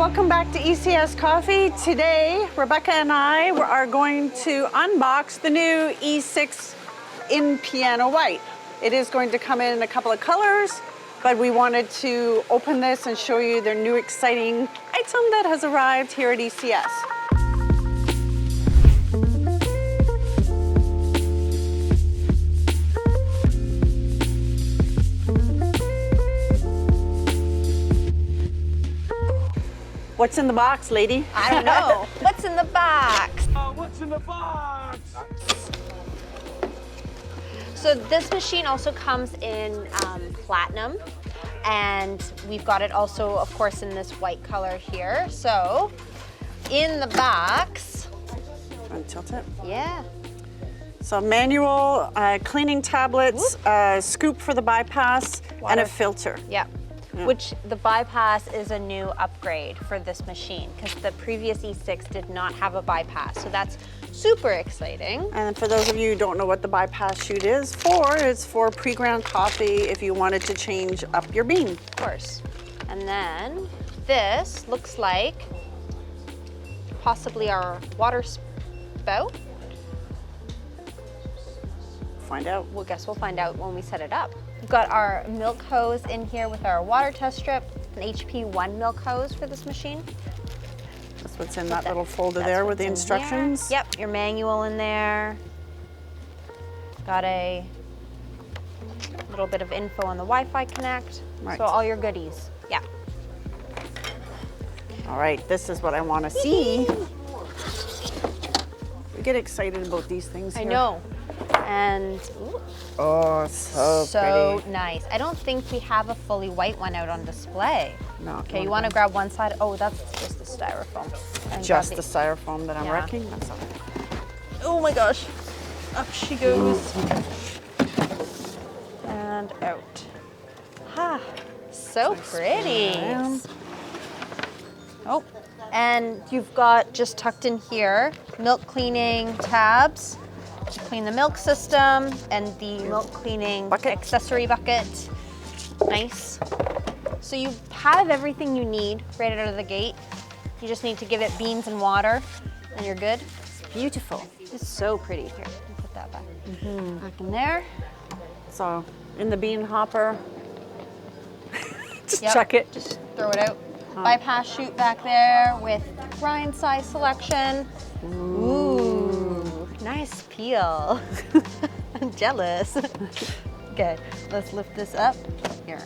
welcome back to ECS Coffee. Today, Rebecca and I are going to unbox the new E6 in piano white. It is going to come in a couple of colors, but we wanted to open this and show you their new exciting item that has arrived here at ECS. What's in the box, lady? I don't know. What's in the box? What's in the box? So this machine also comes in platinum, and we've got it also, of course, in this white color here. So in the box, Want to tilt it? yeah. So manual, cleaning tablets, scoop for the bypass, and a filter. Yeah. Which the bypass is a new upgrade for this machine because the previous E6 did not have a bypass. So that's super exciting. And for those of you who don't know what the bypass chute is for, it's for pre-ground coffee if you wanted to change up your bean. Of course. And then this looks like possibly our water spout. Find out. Well, guess we'll find out when we set it up. We've got our milk hose in here with our water test strip, an HP1 milk hose for this machine. That's what's in that little folder there with the instructions. Yep, your manual in there. Got a little bit of info on the Wi-Fi connect. Right. So all your goodies, yeah. All right, this is what I want to see. We get excited about these things here. I know. And ooh, oh, so pretty. nice. I don't think we have a fully white one out on display. No. Okay, you want to grab one side? Oh, that's just the styrofoam. And Just grab the styrofoam that I'm Yeah. wrecking? That's all right. Oh my gosh. Up she goes. And out. Ha. So pretty. Oh, and you've got just tucked in here milk cleaning tabs to clean the milk system and the milk cleaning Bucket. accessory bucket. Nice. So you have everything you need right out of the gate. You just need to give it beans and water and you're good. It's beautiful. It's so pretty. Here, let me put that back. Back in there. So in the bean hopper, just Yep, chuck it. Just throw it out. Bypass chute back there with grind size selection. Ooh, nice peel. I'm jealous. Okay, let's lift this up. Here.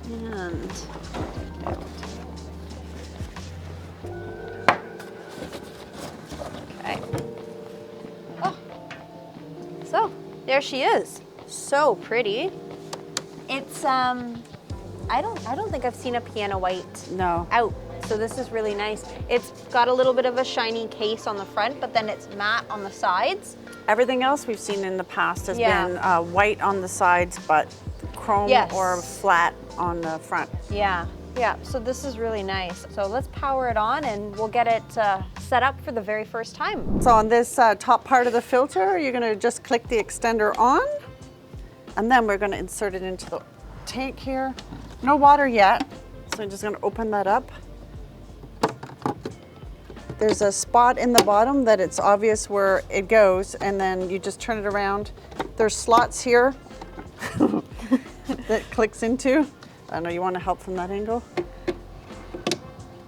And out. Okay. Oh. So, there she is. So pretty. It's I don't think I've seen a piano white No. out. So this is really nice. It's got a little bit of a shiny case on the front, but then it's matte on the sides. Everything else we've seen in the past has Yeah. been white on the sides, but chrome Yes. or flat on the front. Yeah, yeah, so this is really nice. So let's power it on and we'll get it set up for the very first time. So on this top part of the filter, you're gonna just click the extender on, and then we're gonna insert it into the tank here. No water yet, so I'm just gonna open that up. There's a spot in the bottom that it's obvious where it goes, and then you just turn it around. There's slots here that clicks into. I know you want to help from that angle.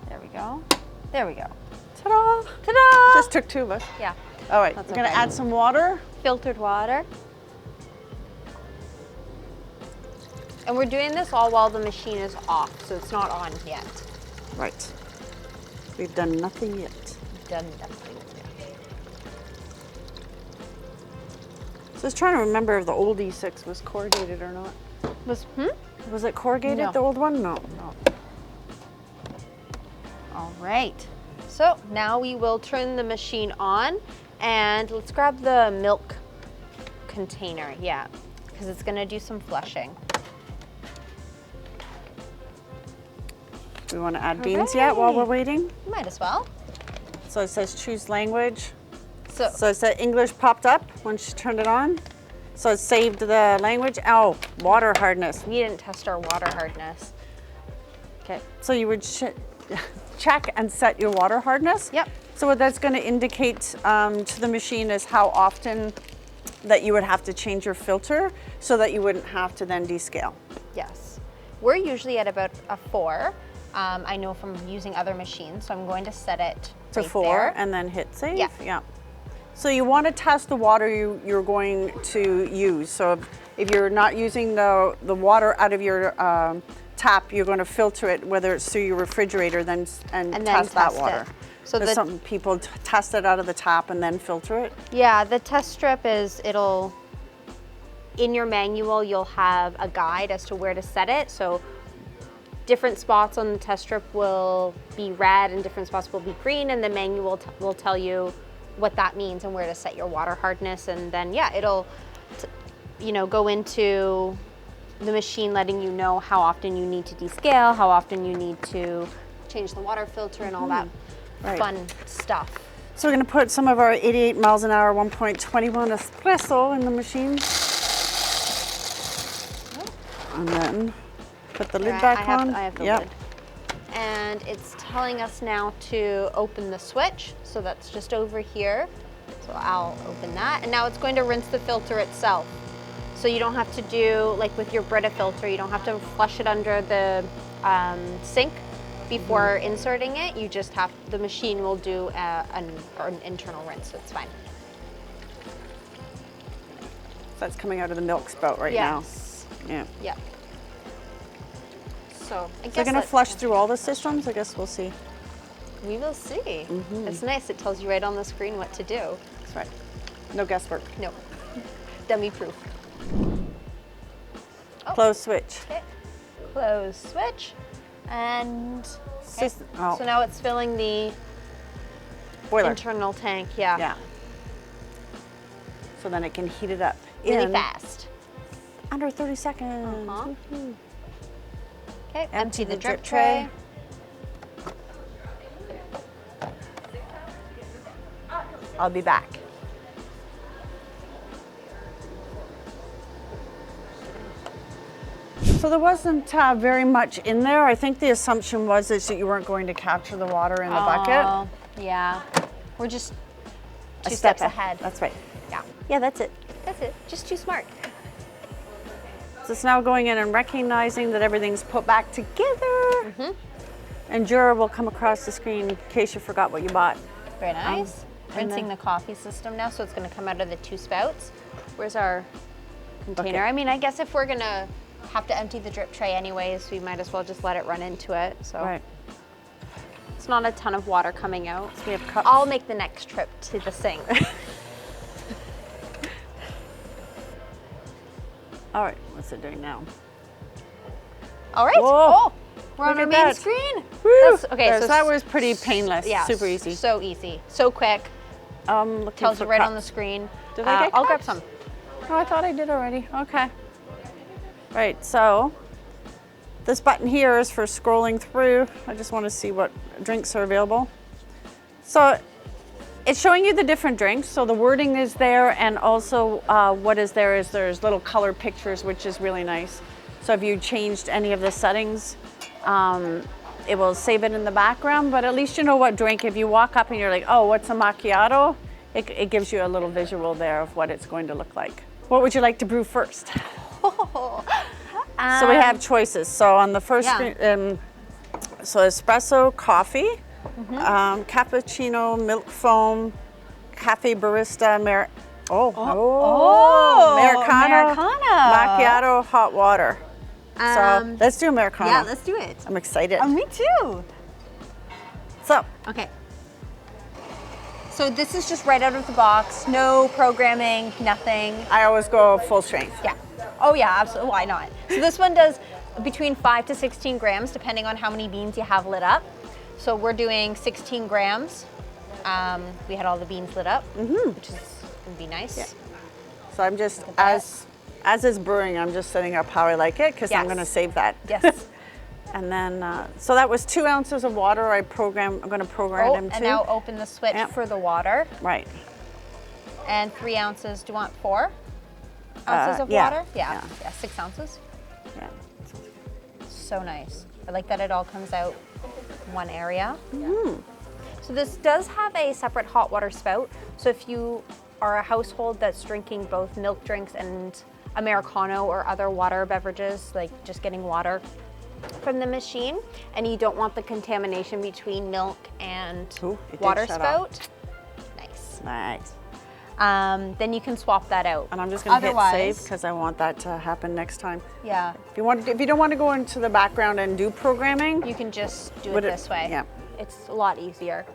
There we go. There we go. Ta-da! Ta-da! Just took two of us. Yeah, All right, That's we're gonna okay. add some water. filtered water. And we're doing this all while the machine is off, so it's not on yet. Right. We've done nothing yet. We've done nothing yet. So I was trying to remember if the old E6 was corrugated or not. Was it corrugated, No. the old one? No. All right. So now we will turn the machine on and let's grab the milk container. Yeah, because it's gonna do some flushing. Do we want to add beans yet while we're waiting? Might as well. So it says choose language. So, So it said English popped up when she turned it on. So it saved the language. Oh, water hardness. we didn't test our water hardness. Okay. So you would check and set your water hardness. Yep. So what that's going to indicate to the machine is how often that you would have to change your filter so that you wouldn't have to then descale. Yes. We're usually at about a 4. I know from using other machines, so I'm going to set it To right 4 there. and then hit save. Yeah. Yeah. So you want to test the water you're going to use. So if you're not using the water out of your tap, you're going to filter it, whether it's through your refrigerator, and then test that test water. it. So There's some people test it out of the tap and then filter it. Yeah, the test strip is, in your manual, you'll have a guide as to where to set it. So different spots on the test strip will be red and different spots will be green, and the manual will tell you what that means and where to set your water hardness. And then, yeah, it'll, go into the machine letting you know how often you need to descale, how often you need to change the water filter and all that fun stuff. So we're going to put some of our 88 miles an hour 1.21 espresso in the machine. And then put the lid back on. I have the lid. And it's telling us now to open the switch. So that's just over here. So I'll open that. And now it's going to rinse the filter itself. So you don't have to do, like with your Brita filter, you don't have to flush it under the sink before inserting it. You just have, the machine will do an internal rinse, so it's fine. So that's coming out of the milk spout right now. Yeah. Yeah. So I guess They're going to flush through all the systems? I guess we'll see. We will see. It's nice. It tells you right on the screen what to do. That's right. No guesswork. No. Dummy proof. Oh. Close switch. Okay. Close switch. And okay. Oh. So now it's filling the Boiler. internal tank. Yeah. Yeah. So then it can heat it up. Really fast. Under 30 seconds. Okay, empty the drip tray. I'll be back. So there wasn't very much in there. I think the assumption was that you weren't going to capture the water in the bucket. Yeah. We're just A two step steps ahead. That's right. Yeah. Yeah, that's it. That's it. Just too smart. So it's now going in and recognizing that everything's put back together. And Jura will come across the screen in case you forgot what you bought. Very nice. Rinsing the coffee system now, so it's going to come out of the 2 spouts. Where's our container? Okay. I mean, I guess if we're going to have to empty the drip tray anyways, we might as well just let it run into it. So Right. it's not a ton of water coming out. We have cups. I'll make the next trip to the sink. All right, what's it doing now? All right. Whoa. Oh, we're on Look our at main that. screen. Woo. That's, okay, So that was pretty painless. Yeah, Super easy. So easy. So quick. Looking Tells for you right on the cups. screen. Did I get I'll grab cups? some. Oh, I thought I did already. Okay. Right, so this button here is for scrolling through. I just want to see what drinks are available. So it's showing you the different drinks. So the wording is there, and also what is there is there's little color pictures, which is really nice. So if you changed any of the settings, it will save it in the background, but at least you know what drink. If you walk up and you're like, oh, what's a macchiato? It gives you a little visual there of what it's going to look like. What would you like to brew first? So we have choices. So on the first screen, so espresso, coffee, cappuccino, milk foam, cafe barista, Americano, macchiato, hot water. So let's do Americano. Yeah, let's do it. I'm excited. Me too. So, Okay. So this is just right out of the box. No programming, nothing. I always go full strength. Yeah. Oh yeah, absolutely. Why not? So this one does between 5 to 16 grams, depending on how many beans you have lit up. So we're doing 16 grams. We had all the beans lit up, which is gonna be nice. Yeah. So I'm just, as is brewing, I'm just setting up how I like it, because I'm gonna save that. Yes. And then, so that was 2 ounces of water I'm gonna program them to. And now open the switch for the water. Right. And 3 ounces, do you want 4 ounces of water? Yeah, 6 ounces. Yeah. So nice. I like that it all comes out one area. So this does have a separate hot water spout. So if you are a household that's drinking both milk drinks and Americano or other water beverages, like just getting water from the machine, and you don't want the contamination between milk and Ooh, it did water shut off. spout, nice. Nice. Then you can swap that out. And I'm just gonna hit Otherwise- save because I want that to happen next time. Yeah, If you don't want to go into the background and do programming, you can just do it Would it- this way. yeah. It's a lot easier.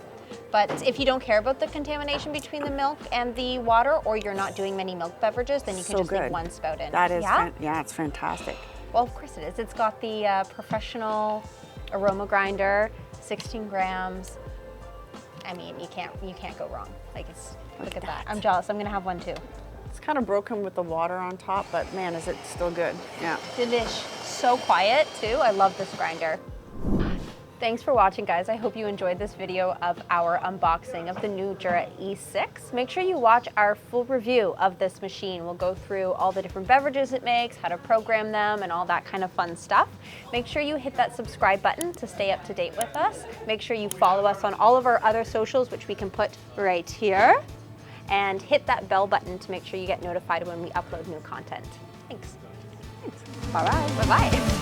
But if you don't care about the contamination between the milk and the water, or you're not doing many milk beverages, then you can So just leave good. one spout in. that is, yeah? it's fantastic. Well, of course it is. It's got the professional aroma grinder, 16 grams. I mean, you can't go wrong. Like look at that. I'm jealous. I'm gonna have one too. It's kind of broken with the water on top, but man, is it still good. Yeah. Delish. So quiet too. I love this grinder. Thanks for watching, guys. I hope you enjoyed this video of our unboxing of the new Jura E6. Make sure you watch our full review of this machine. We'll go through all the different beverages it makes, how to program them, and all that kind of fun stuff. Make sure you hit that subscribe button to stay up to date with us. Make sure you follow us on all of our other socials, which we can put right here. And hit that bell button to make sure you get notified when we upload new content. Thanks. Bye-bye. Bye-bye.